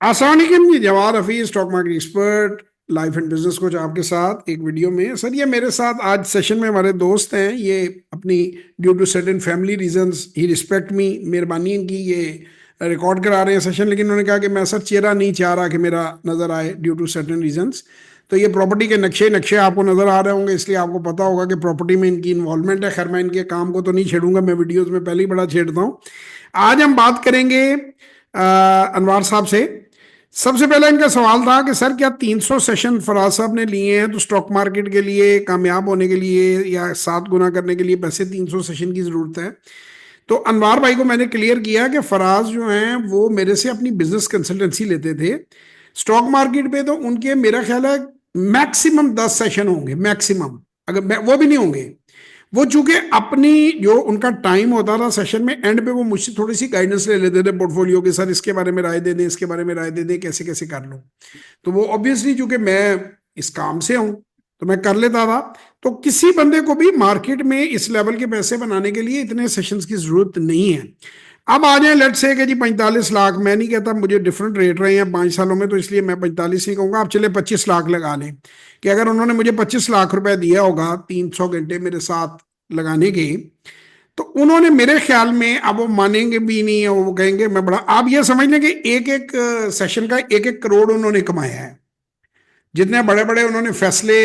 अस्सलाम वालेकुम जी। Jawad Hafeez, stock market expert, life and business coach, आपके साथ एक वीडियो में। सर, ये मेरे साथ आज सेशन में हमारे दोस्त हैं। ये अपनी due to certain family reasons he respect me, मेहरबानी इनकी, ये रिकॉर्ड करा रहे हैं सेशन। लेकिन उन्होंने कहा कि मैं सर चेहरा नहीं चाह रहा कि मेरा नज़र आए ड्यू टू सर्टेन रीजंस। तो ये प्रॉपर्टी के नक्शे नक्शे आपको नज़र आ रहे होंगे, इसलिए आपको पता होगा कि प्रॉपर्टी में इनकी इन्वॉल्वमेंट है। खैर, मैं इनके काम को तो नहीं छेड़ूंगा, मैं वीडियोज़ में पहले ही बड़ा छेड़ता हूँ। आज हम बात करेंगे अनवार साहब से। सबसे पहला इनका सवाल था कि सर, क्या 300 सेशन फराज साहब ने लिए हैं तो स्टॉक मार्केट के लिए कामयाब होने के लिए या 7 गुना करने के लिए पैसे 300 सेशन की जरूरत है? तो अनवार भाई को मैंने क्लियर किया कि फराज जो हैं वो मेरे से अपनी बिजनेस कंसल्टेंसी लेते थे। स्टॉक मार्केट पे तो उनके मेरा ख्याल है मैक्सिमम 10 सेशन होंगे, मैक्सिमम। अगर वो भी नहीं होंगे। वो चूंकि अपनी जो उनका टाइम होता था सेशन में, एंड पे वो मुझसे थोड़ी सी गाइडेंस ले लेते थे पोर्टफोलियो के। सर, इसके बारे में राय दे दें, इसके बारे में राय दे दें, कैसे कैसे कर लूं। तो वो ऑब्वियसली चूंकि मैं इस काम से हूं तो मैं कर लेता था। तो किसी बंदे को भी मार्केट में इस लेवल के पैसे बनाने के लिए इतने सेशंस की जरूरत नहीं है। अब आ जाए लेट से कि जी 45 लाख, मैं नहीं कहता, मुझे डिफरेंट रेट रहे हैं 5 सालों में, तो इसलिए मैं 45 नहीं कहूंगा। आप चले 25 लाख लगा लें कि अगर उन्होंने मुझे 25 लाख रुपए दिया होगा 300 घंटे मेरे साथ लगाने के, तो उन्होंने मेरे ख्याल में, अब वो मानेंगे भी नहीं है, वो कहेंगे मैं बड़ा, आप ये समझ लें कि एक एक सेशन का 1-1 करोड़ उन्होंने कमाया है। जितने बड़े बड़े उन्होंने फैसले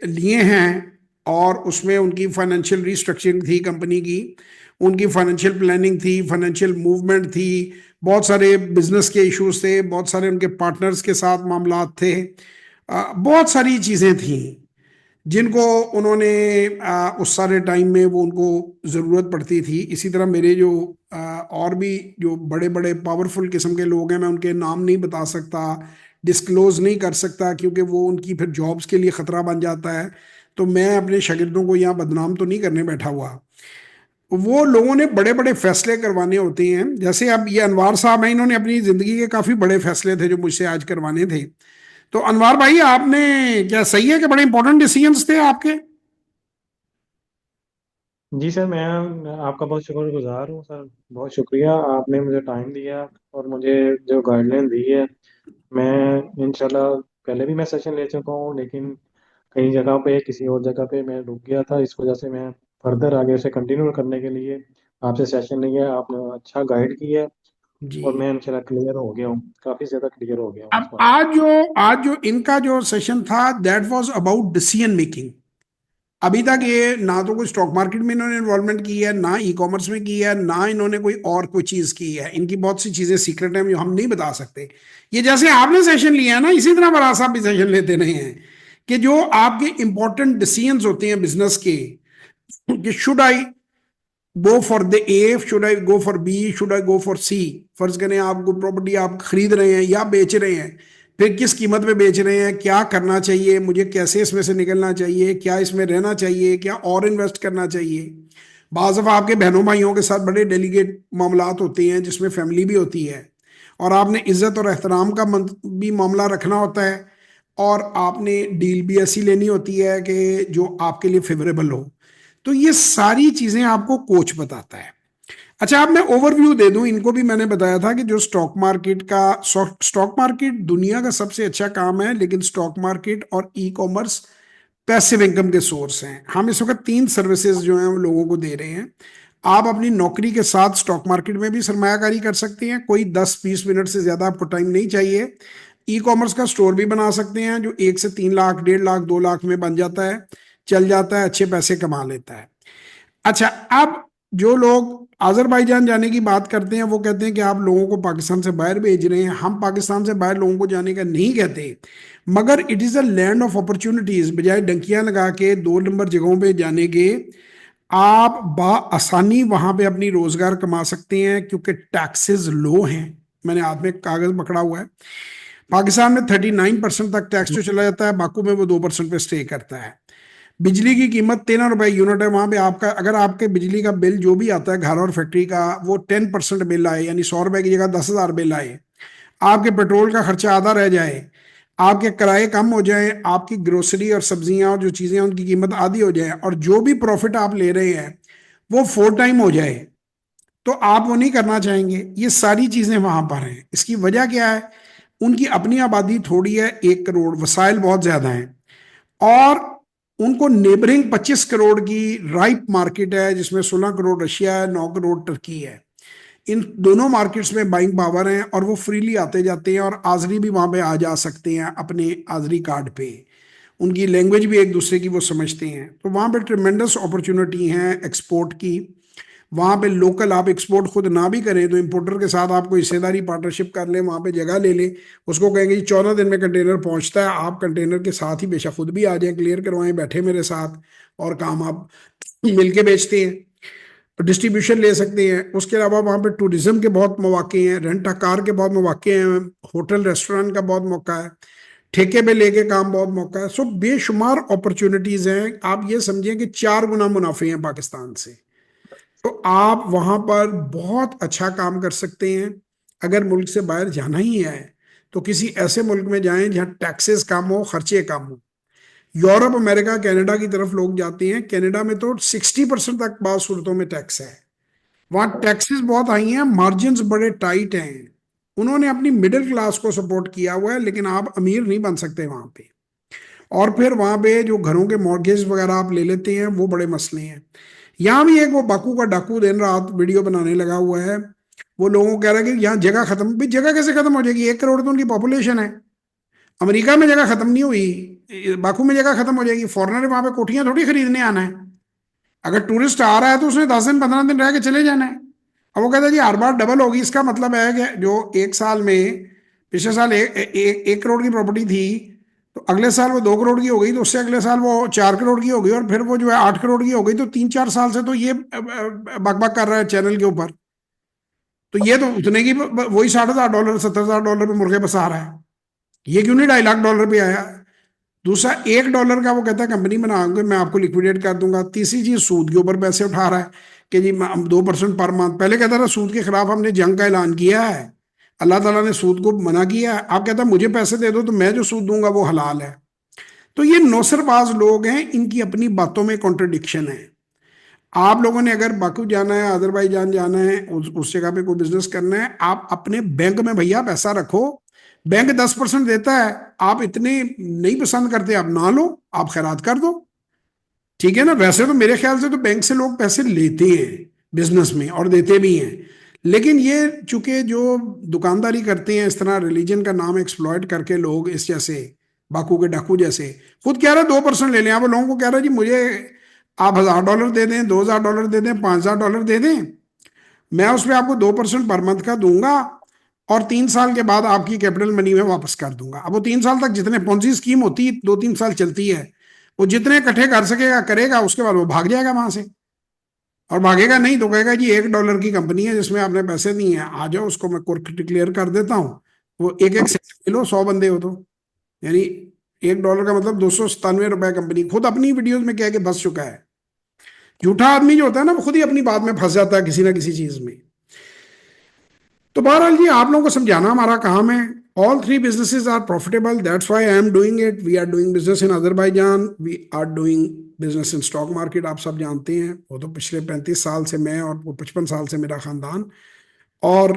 लिए हैं, और उसमें उनकी फाइनेंशियल रिस्ट्रक्चरिंग थी कंपनी की, उनकी फाइनेंशियल प्लानिंग थी, फाइनेंशियल मूवमेंट थी, बहुत सारे बिजनेस के इश्यूज थे, बहुत सारे उनके पार्टनर्स के साथ मामलात थे, बहुत सारी चीज़ें थी जिनको उन्होंने उस सारे टाइम में वो उनको ज़रूरत पड़ती थी। इसी तरह मेरे जो और भी जो बड़े बड़े पावरफुल किस्म के लोग हैं, मैं उनके नाम नहीं बता सकता, डिस्क्लोज नहीं कर सकता, क्योंकि वो उनकी फिर जॉब्स के लिए ख़तरा बन जाता है। तो मैं अपने शागिर्दों को यहाँ बदनाम तो नहीं करने बैठा हुआ। वो लोगों ने बड़े बड़े फैसले करवाने होते हैं। जैसे अब ये अनवार साहब हैं, इन्होंने अपनी ज़िंदगी के काफ़ी बड़े फैसले थे जो मुझसे आज करवाने थे। तो अनवार भाई, आपने, क्या सही है कि बड़े इंपॉर्टेंट डिसीजंस थे आपके? जी सर, मैं आपका बहुत शुक्रगुजार हूँ सर। बहुत शुक्रिया, आपने मुझे टाइम दिया और मुझे जो गाइडलाइन दी है। मैं इंशाल्लाह पहले भी मैं सेशन ले चुका हूँ, लेकिन कई जगह पे, किसी और जगह पे मैं रुक गया था। इस वजह से मैं फर्दर आगे उसे कंटिन्यू करने के लिए आपसे सेशन लिया। आपने अच्छा गाइड किया जी। और मैं इंशाल्लाह क्लियर हो गया हूँ, काफ़ी ज़्यादा क्लियर हो गया हूँ इस अब बात से। आज जो इनका जो सेशन था, that was about decision making. अभी तक ये ना तो कोई स्टॉक मार्केट में इन्होंने इन्वॉल्वमेंट की है, ना ई कॉमर्स में की है, ना इन्होंने कोई और कोई चीज की है। इनकी बहुत सी चीजें सीक्रेट हैं जो हम नहीं बता सकते। ये जैसे आपने सेशन लिया है ना, इसी तरह बड़ा साहब भी सेशन लेते रहे हैं कि जो आपके इंपॉर्टेंट डिसीजंस होते हैं बिजनेस के, कि should I go for the A, should I go for B, should I go for C. फर्ज करें आप कोई प्रॉपर्टी आप खरीद रहे हैं या बेच रहे हैं, फिर किस कीमत पे बेच रहे हैं, क्या करना चाहिए मुझे, कैसे इसमें से निकलना चाहिए, क्या इसमें रहना चाहिए, क्या और इन्वेस्ट करना चाहिए। बाज़ दफ़ा आपके बहनों भाइयों के साथ बड़े डेलीकेट मामलात होते हैं जिसमें फैमिली भी होती है, और आपने इज्जत और एहतराम का भी मामला रखना होता है, और आपने डील भी ऐसी लेनी होती है कि जो आपके लिए फेवरेबल हो। तो ये सारी चीजें आपको कोच बताता है। अच्छा, अब मैं ओवरव्यू दे दूं। इनको भी मैंने बताया था कि जो स्टॉक मार्केट का, स्टॉक मार्केट दुनिया का सबसे अच्छा काम है, लेकिन स्टॉक मार्केट और ई कॉमर्स पैसिव इनकम के सोर्स हैं। हम इस वक्त 3 सर्विसेज जो हैं वो लोगों को दे रहे हैं। आप अपनी नौकरी के साथ स्टॉक मार्केट में भी सरमायाकारी कर सकते हैं, कोई 10-20 मिनट से ज्यादा आपको टाइम नहीं चाहिए। ई कॉमर्स का स्टोर भी बना सकते हैं जो 1 से 3 लाख, 1.5 लाख, 2 लाख में बन जाता है, चल जाता है, अच्छे पैसे कमा लेता है। अच्छा, अब जो लोग अजरबैजान जाने की बात करते हैं, वो कहते हैं कि आप लोगों को पाकिस्तान से बाहर भेज रहे हैं। हम पाकिस्तान से बाहर लोगों को जाने का नहीं कहते, मगर it is a land of opportunities. बजाय डंकियां लगा के 2 नंबर जगहों पे जाने के, आप आसानी वहां पे अपनी रोजगार कमा सकते हैं, क्योंकि टैक्सेस लो हैं। मैंने हाथ में कागज पकड़ा हुआ है। पाकिस्तान में 39% तक टैक्स जो चला जाता है, बाकू में वो 2% पे स्टे करता है। बिजली की कीमत 13 रुपए यूनिट है वहां पे। आपका अगर आपके बिजली का बिल जो भी आता है घर और फैक्ट्री का, वो 10% बिल आए, यानी 100 रुपए की जगह 10,000 बिल आए, आपके पेट्रोल का खर्चा आधा रह जाए, आपके किराए कम हो जाए, आपकी ग्रोसरी और सब्जियां और जो चीजें हैं उनकी कीमत आधी हो जाए, और जो भी प्रॉफिट आप ले रहे हैं वो 4 टाइम हो जाए, तो आप वो नहीं करना चाहेंगे। ये सारी चीजें वहां पर हैं। इसकी वजह क्या है? उनकी अपनी आबादी थोड़ी है, 1 करोड़, वसाइल बहुत ज्यादा हैं, और उनको नेबरिंग 25 करोड़ की राइप मार्केट है, जिसमें 16 करोड़ रशिया है, 9 करोड़ टर्की है। इन दोनों मार्केट्स में बाइंग पावर है, और वो फ्रीली आते जाते हैं, और आजरी भी वहां पे आ जा सकते हैं अपने आजरी कार्ड पे। उनकी लैंग्वेज भी एक दूसरे की वो समझते हैं, तो वहां पे ट्रिमेंडस अपॉर्चुनिटी है एक्सपोर्ट की। वहां पे लोकल आप एक्सपोर्ट खुद ना भी करें तो इंपोर्टर के साथ आप कोई हिस्सेदारी पार्टनरशिप कर लें, वहां पे जगह ले लें, उसको कहेंगे जी 14 दिन में कंटेनर पहुंचता है, आप कंटेनर के साथ ही बेशक खुद भी आ जाए, क्लियर करवाएं बैठे मेरे साथ, और काम आप मिलके बेचते हैं, तो डिस्ट्रीब्यूशन ले सकते हैं। उसके अलावा वहाँ पे टूरिज्म के बहुत मौके हैं, रेंट अ कार के बहुत मौके हैं, होटल रेस्टोरेंट का बहुत मौका है, ठेके पे लेके काम बहुत मौका है। सो बेशुमार अपॉर्चुनिटीज हैं। आप ये समझें कि 4 गुना मुनाफे हैं पाकिस्तान से। तो आप वहां पर बहुत अच्छा काम कर सकते हैं। अगर मुल्क से बाहर जाना ही है तो किसी ऐसे मुल्क में जाएं जहां टैक्सेस कम हो, खर्चे कम हो। यूरोप, अमेरिका, कनाडा की तरफ लोग जाते हैं। कनाडा में तो 60% तक बाद सूरतों में टैक्स है। वहाँ टैक्सेस बहुत हाई हैं, मार्जिन्स बड़े टाइट हैं। उन्होंने अपनी मिडिल क्लास को सपोर्ट किया हुआ है, लेकिन आप अमीर नहीं बन सकते वहां पे। और फिर वहां पे जो घरों के मॉर्गेज वगैरह आप ले लेते हैं, वो बड़े मसले हैं। यहाँ भी एक वो बाकू का डाकू दिन रात वीडियो बनाने लगा हुआ है। वो लोगों को कह रहा है कि यहाँ जगह खत्म, भी जगह कैसे खत्म हो जाएगी? 1 करोड़ तो उनकी पॉपुलेशन है। अमेरिका में जगह खत्म नहीं हुई, बाकू में जगह खत्म हो जाएगी? फॉरनर वहां पे कोठियां थोड़ी खरीदने आना है। अगर टूरिस्ट आ रहा है तो उसने 10 दिन 15 दिन रह के चले जाना है। अब वो कहता है जी हर बार डबल होगी, इसका मतलब है कि जो एक साल में, पिछले साल 1 करोड़ की प्रॉपर्टी थी, तो अगले साल वो 2 करोड़ की हो गई, तो उससे अगले साल वो 4 करोड़ की हो गई, और फिर वो जो है 8 करोड़ की हो गई। तो 3 4 साल से तो ये बकबक कर रहा है चैनल के ऊपर। तो ये तो उतने की वही $60,000 $70,000 पे मुर्गे बसा रहा है। ये क्यों नहीं $2.5 लाख पे आया? दूसरा, $1 का वो कहता है कंपनी बनाऊंगे मैं आपको लिक्विडेट कर दूंगा। तीसरी चीज, सूद के ऊपर पैसे उठा रहा है कि जी 2% पर मंथ। पहले कहता था सूद के खिलाफ हमने जंग का ऐलान किया है, अल्लाह ताला ने सूद को मना किया है। आप कहता मुझे पैसे दे दो तो मैं जो सूद दूंगा वो हलाल है। तो ये नौसरबाज लोग हैं, इनकी अपनी बातों में कॉन्ट्रडिक्शन है। आप लोगों ने अगर बाकू जाना है, अजरबैजान जाना है, उस जगह पे कोई बिजनेस करना है, आप अपने बैंक में भैया पैसा रखो। बैंक 10% देता है, आप इतने नहीं पसंद करते, आप ना लो, आप खैरात कर दो, ठीक है ना? वैसे तो मेरे ख्याल से तो बैंक से लोग पैसे लेते हैं बिजनेस में, और देते भी हैं। लेकिन ये चूंकि जो दुकानदारी करते हैं इस तरह, रिलीजन का नाम एक्सप्लॉइट करके लोग, इस जैसे बाकू के डाकू जैसे, खुद कह रहे 2% ले लें। आप लोगों को कह रहे जी मुझे आप $1,000 दे दें, $2,000 दे दें, $5,000 दे दें, मैं उस पर आपको 2% पर मंथ का दूंगा, और 3 साल के बाद आपकी कैपिटल मनी में वापस कर दूंगा। अब वो 3 साल तक जितने पॉन्जी स्कीम होती है 2 3 साल चलती है, वो जितने इकट्ठे कर सकेगा करेगा, उसके बाद वो भाग जाएगा वहां से। और भागेगा नहीं तो कहेगा जी $1 की कंपनी है जिसमें आपने पैसे दिए हैं, आ जाओ, उसको मैं कुर्क डिक्लेयर कर देता हूँ। वो एक एक से लो, 100 बंदे हो तो, यानी $1 का मतलब ₹297 कंपनी। खुद अपनी वीडियोज में कह के फंस चुका है। झूठा आदमी जो होता है ना, वो खुद ही अपनी बात में फंस जाता है किसी ना किसी चीज में। तो बहरहाल जी, आप लोगों को समझाना हमारा काम है। All three businesses are profitable, that's why I am doing it. We are doing business in Azerbaijan, we are doing business in stock market. आप सब जानते हैं, वो तो पिछले 35 साल से मैं, और वो 55 साल से मेरा खानदान। और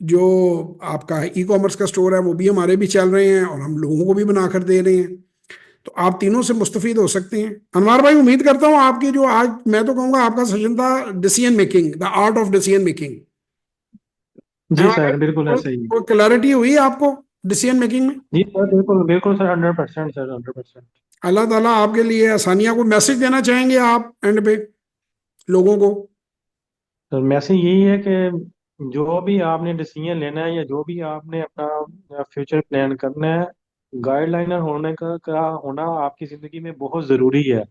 जो आपका ई कॉमर्स का स्टोर है वो भी हमारे भी चल रहे हैं, और हम लोगों को भी बनाकर दे रहे हैं। तो आप तीनों से मुस्तफीद हो सकते हैं। अनवार भाई, उम्मीद करता हूँ आपकी जो आज, मैं तो कहूँगा आपका सेशन था decision making, the art of decision making, है जी ना भाई? सर, बिल्कुल ऐसा ही है। कोई क्लैरिटी हुई आपको डिसीजन मेकिंग में? जी सर, बिल्कुल बिल्कुल सर, 100% सर, 100%। अल्लाह ताला आपके लिए आसानियां। को मैसेज देना चाहेंगे आप एंड पे लोगों को? सर मैसेज यही है कि जो भी आपने डिसीजन लेना है, या जो भी आपने अपना फ्यूचर प्लान करना है, गाइडलाइनर होने का होना आपकी ज़िंदगी में बहुत ज़रूरी है।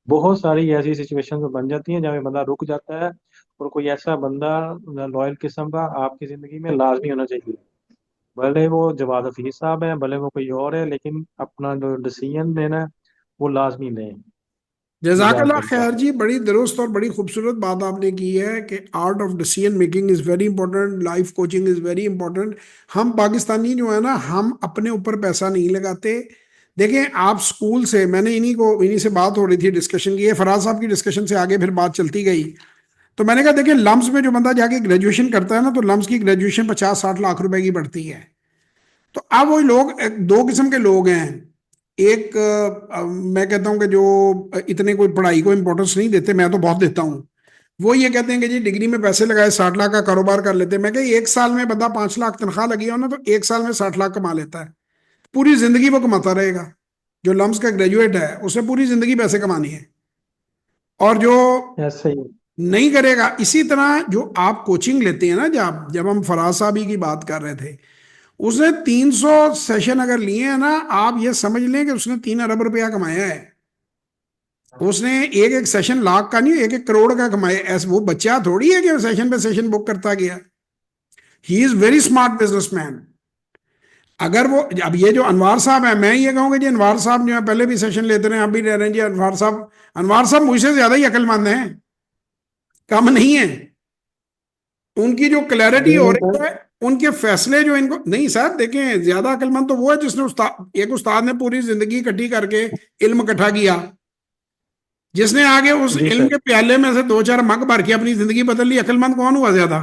बहुत सारी ऐसी सिचुएशन बन जाती हैं जहाँ पे बंदा रुक जाता है, और कोई ऐसा बंदा लॉयल किस्म का आपकी ज़िंदगी में लाजमी होना चाहिए। भले वो जवाद हफीज साहब है, भले वो कोई और है, लेकिन अपना जो डिसीजन लेना है वो लाजमी लें। जजाकल्ला जजाक अल्लाह। खैर जी, बड़ी दुरुस्त और बड़ी खूबसूरत बात आपने की है कि art of decision making is very important, life coaching is very important. हम पाकिस्तानी जो है ना, हम अपने ऊपर पैसा नहीं लगाते। देखें, आप स्कूल से, मैंने इन्हीं से बात हो रही थी, डिस्कशन की, ये फराज साहब की डिस्कशन से आगे फिर बात चलती गई। तो मैंने कहा देखिए, लम्स में जो बंदा जाके ग्रेजुएशन करता है ना, तो लम्स की ग्रेजुएशन 50 60 लाख रुपए की पड़ती है। तो अब वो लोग दो किस्म के लोग हैं। एक मैं कहता हूं कि जो इतने कोई पढ़ाई को इंपॉर्टेंस नहीं देते, मैं तो बहुत देता हूं। वो ये कहते हैं कि जी डिग्री में पैसे लगाए 60 लाख का कारोबार कर लेते हैं। मैं कह एक साल में बंदा 5 लाख तनख्वाह लगी हो ना, तो एक साल में 60 लाख कमा लेता है। पूरी जिंदगी वो कमाता रहेगा। जो लम्स का ग्रेजुएट है उसे पूरी जिंदगी पैसे कमानी है। और जो ऐसा ही है। नहीं करेगा, इसी तरह जो आप कोचिंग लेते हैं ना, जब जब हम फराज साहब ही की बात कर रहे थे, उसने 300 सेशन अगर लिए हैं ना, आप ये समझ लें कि उसने 3 अरब रुपया कमाया है। उसने एक एक सेशन लाख का नहीं, एक एक करोड़ का कमाया। ऐसा वो बच्चा थोड़ी है कि सेशन पे सेशन बुक करता गया। He is very smart businessman. अगर वो, अब ये जो अनवार साहब है, मैं ये कहूंगा जी अनवार साहब जो है पहले भी सेशन लेते रहे, अब भी ले रहे हैं जी। अनवार साहब मुझसे ज्यादा ही अक्लमंद हैं, कम नहीं है। उनकी जो क्लैरिटी नहीं हो नहीं रही सर। है, उनके फैसले जो इनको नहीं सर, देखें ज्यादा अक्लमंद तो वो है जिसने एक उस्ताद ने पूरी जिंदगी इकट्ठी करके इल्म इकट्ठा किया, जिसने आगे उस जी इल्म सर। के प्याले में से दो चार मग भर के अपनी जिंदगी बदल ली। अक्लमंद कौन हुआ ज्यादा?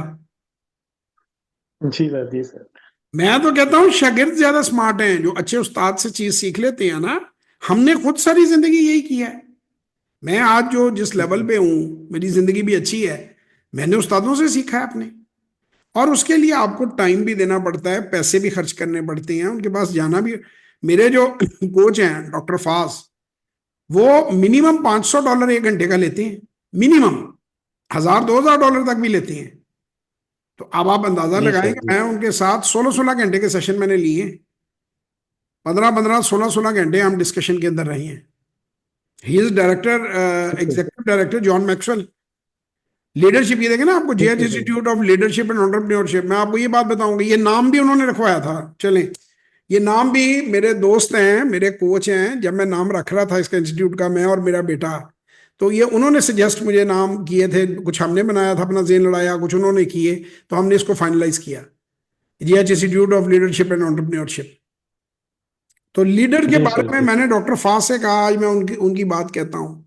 जी सर। जी सर। मैं तो कहता हूँ शागिर्द ज्यादा स्मार्ट हैं, जो अच्छे उस्ताद से चीज सीख लेते हैं ना। हमने खुद सारी जिंदगी यही किया है। मैं आज जो जिस लेवल जी पे हूँ, मेरी जिंदगी भी अच्छी है, मैंने उस्तादों से सीखा है अपने। और उसके लिए आपको टाइम भी देना पड़ता है, पैसे भी खर्च करने पड़ते हैं, उनके पास जाना भी। मेरे जो कोच हैं डॉक्टर फास, वो मिनिमम $500 एक घंटे का लेते हैं, मिनिमम। 1000 2000 डॉलर तक भी लेते हैं। तो अब आप अंदाजा जी लगाएं सर। कि जी मैं उनके साथ 16 16 घंटे के सेशन मैंने लिए। 15 15 16 16 घंटे हम डिस्कशन के अंदर रहे हैं। ही इज डायरेक्टर, ठीक है। Executive director John Maxwell. Leadership, ये देखें ना आपको, ठीक जेएच है sir. Institute of leadership and entrepreneurship. मैं आपको ये बात बताऊंगा, ये नाम भी उन्होंने रखवाया था। चलें, ये नाम भी मेरे दोस्त हैं, मेरे कोच हैं। जब मैं नाम रख रहा था इसका इंस्टीट्यूट का, मैं और मेरा बेटा, तो ये उन्होंने सजेस्ट मुझे नाम किए थे। कुछ हमने बनाया था, अपना जेन लड़ाया, कुछ उन्होंने किए, तो हमने इसको फाइनलाइज किया, JH institute of leadership and entrepreneurship. तो लीडर के जी बारे सर। में जी मैंने डॉक्टर फास से कहा, आज मैं उनकी उनकी बात कहता हूँ।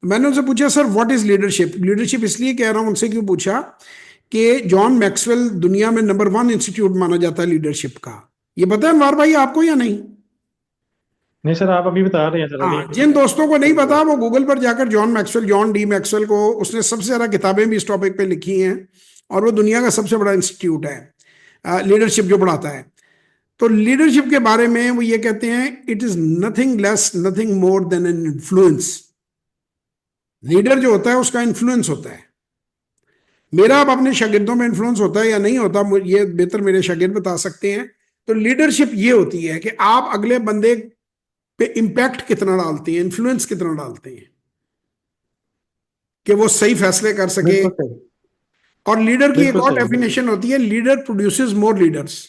मैंने उनसे पूछा, sir what is leadership? Leadership इसलिए कह रहा हूँ उनसे, क्यों पूछा कि जॉन मैक्सवेल दुनिया में नंबर 1 इंस्टीट्यूट माना जाता है लीडरशिप का। ये पता है अनवार भाई आपको या नहीं? नहीं सर, आप अभी बता रहे हैं सर, अभी हाँ, अभी जिन दोस्तों को नहीं अभी पता बोल। वो गूगल पर जाकर John Maxwell, John D Maxwell को, उसने सबसे ज्यादा किताबें भी इस टॉपिक पे लिखी हैं। और वो दुनिया का सबसे बड़ा इंस्टीट्यूट है लीडरशिप जो पढ़ाता है। तो लीडरशिप के बारे में वो ये कहते हैं, it is nothing less nothing more than an influence. Leader जो होता है उसका इन्फ्लुएंस होता है। मेरा अब अपने शागिर्दों में इन्फ्लुएंस होता है या नहीं होता, ये बेहतर मेरे शागिर्द बता सकते हैं। तो लीडरशिप ये होती है कि आप अगले बंदे पे इम्पैक्ट कितना डालते हैं, इन्फ्लुएंस कितना डालते हैं, कि वो सही फैसले कर सके। बिल्कुल सही। और लीडर की एक बिल्कुल और सही। डेफिनेशन होती है, लीडर प्रोड्यूसेस मोर लीडर्स।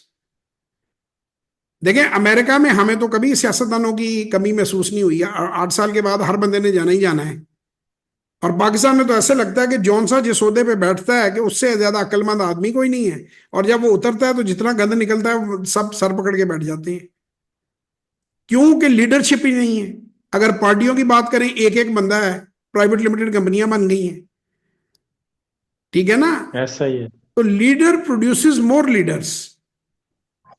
देखें अमेरिका में हमें तो कभी सियासतदानों की कमी महसूस नहीं हुई है। 8 साल के बाद हर बंदे ने जाना ही जाना है। और पाकिस्तान में तो ऐसे लगता है कि जौन सा जिस ओहदे पे बैठता है कि उससे ज्यादा अक्लमंद आदमी कोई नहीं है। और जब वो उतरता है तो जितना गंद निकलता है वो सब सर पकड़ के बैठ जाते हैं, क्योंकि लीडरशिप ही नहीं है। अगर पार्टियों की बात करें, एक एक बंदा है, प्राइवेट लिमिटेड कंपनियां बन गई हैं, ठीक है ना? ऐसा ही है। तो लीडर प्रोड्यूसेस मोर लीडर्स,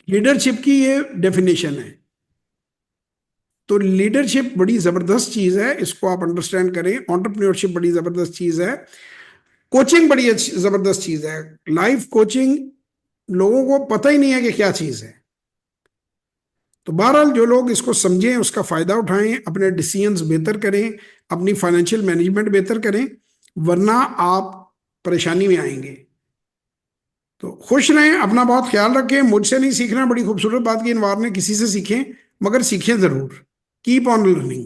लीडरशिप की ये डेफिनेशन है। तो लीडरशिप बड़ी जबरदस्त चीज है, इसको आप अंडरस्टैंड करें। एंटरप्रेन्योरशिप बड़ी जबरदस्त चीज है। कोचिंग बड़ी अच्छी जबरदस्त चीज है। लाइफ कोचिंग लोगों को पता ही नहीं है कि क्या चीज है। तो बहरहाल जो लोग इसको समझें, उसका फायदा उठाएं, अपने डिसीजंस बेहतर करें, अपनी फाइनेंशियल मैनेजमेंट बेहतर करें, वरना आप परेशानी में आएंगे। तो खुश रहें, अपना बहुत ख्याल रखें। मुझसे नहीं सीखना, बड़ी खूबसूरत बात की अनवार ने, किसी से सीखें, मगर सीखें जरूर। Keep on learning.